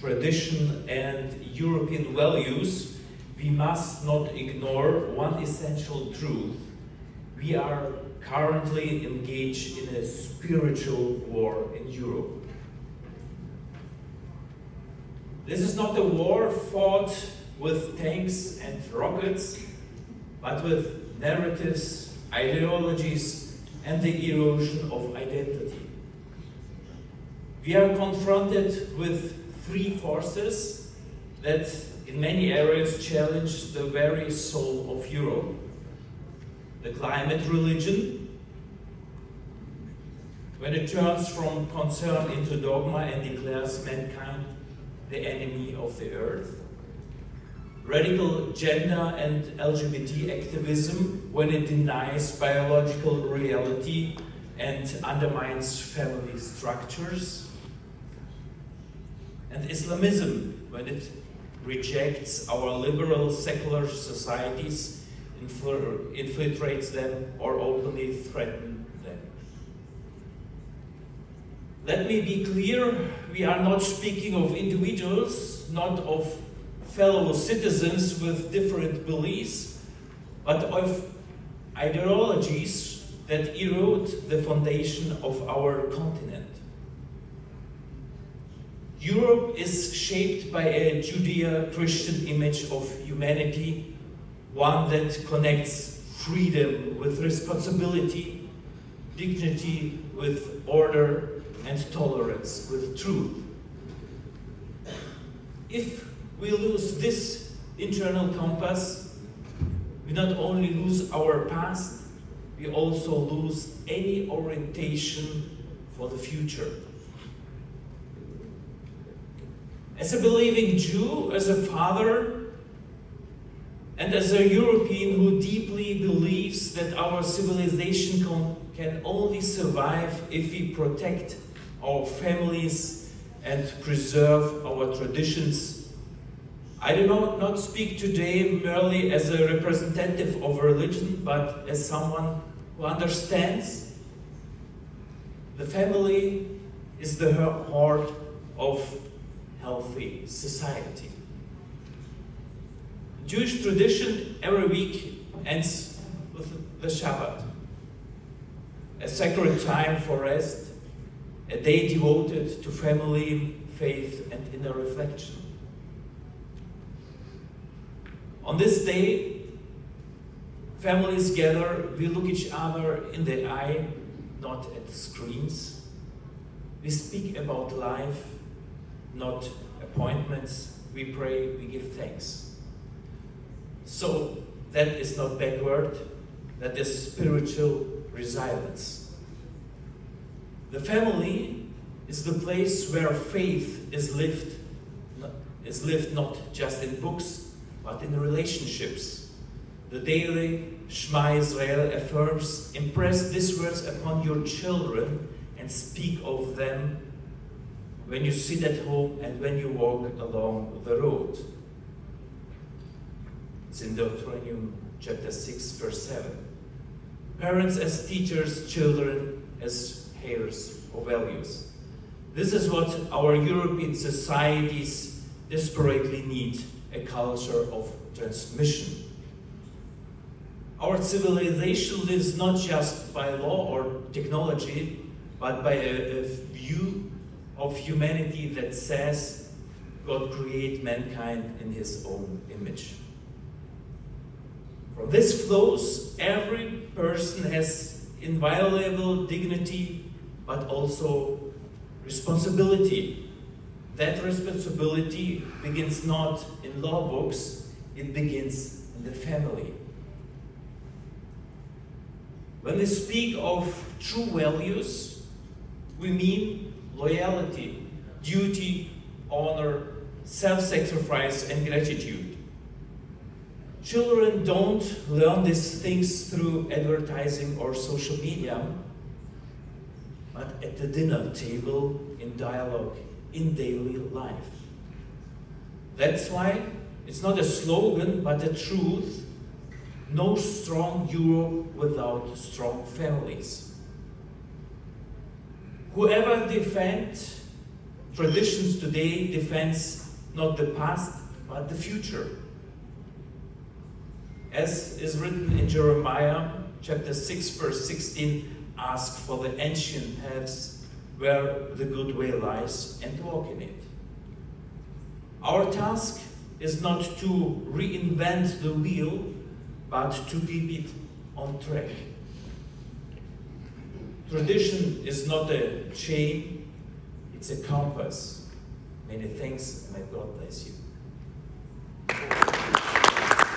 tradition, and European values, we must not ignore one essential truth. We are currently engaged in a spiritual war in Europe. This is not a war fought with tanks and rockets, but with narratives, ideologies, and the erosion of identity. We are confronted with three forces that in many areas challenge the very soul of Europe. The climate religion, when it turns from concern into dogma and declares mankind the enemy of the earth. Radical gender and LGBT activism, when it denies biological reality and undermines family structures. And Islamism, when it rejects our liberal secular societies, infiltrates them, or openly threatens them. Let me be clear, we are not speaking of individuals, not of fellow citizens with different beliefs, but of ideologies that erode the foundation of our continent. Europe is shaped by a Judeo-Christian image of humanity, one that connects freedom with responsibility, dignity with order, and tolerance with truth. If we lose this internal compass, we not only lose our past, we also lose any orientation for the future. As a believing Jew, as a father, and as a European who deeply believes that our civilization can only survive if we protect our families and preserve our traditions, I do not speak today merely as a representative of religion, but as someone who understands the family is the heart of healthy society. Jewish tradition every week ends with the Shabbat, a sacred time for rest, a day devoted to family, faith, and inner reflection. On this day, families gather, we look each other in the eye, not at screens. We speak about life, not appointments. We pray, we give thanks. So that is not backward, that is spiritual resilience. The family is the place where faith is lived not just in books, but in relationships. The daily Shema Israel affirms, impress these words upon your children and speak of them when you sit at home and when you walk along the road. It's in Deuteronomy chapter 6, verse 7. Parents as teachers, children as heirs of values. This is what our European societies desperately need, a culture of transmission. Our civilization lives not just by law or technology, but by a view of humanity that says God created mankind in his own image. From this flows every person has inviolable dignity, but also responsibility. That responsibility begins not in law books, it begins in the family. When we speak of true values, we mean loyalty, duty, honor, self-sacrifice, and gratitude. Children don't learn these things through advertising or social media, but at the dinner table, in dialogue, in daily life. That's why it's not a slogan, but a truth. No strong Europe without strong families. Whoever defends Traditions today defends not the past, but the future. As is written in Jeremiah chapter 6, verse 16, ask for the ancient paths where the good way lies and walk in it. Our task is not to reinvent the wheel, but to keep it on track. Tradition is not a chain, it's a compass. Many thanks, and may God bless you.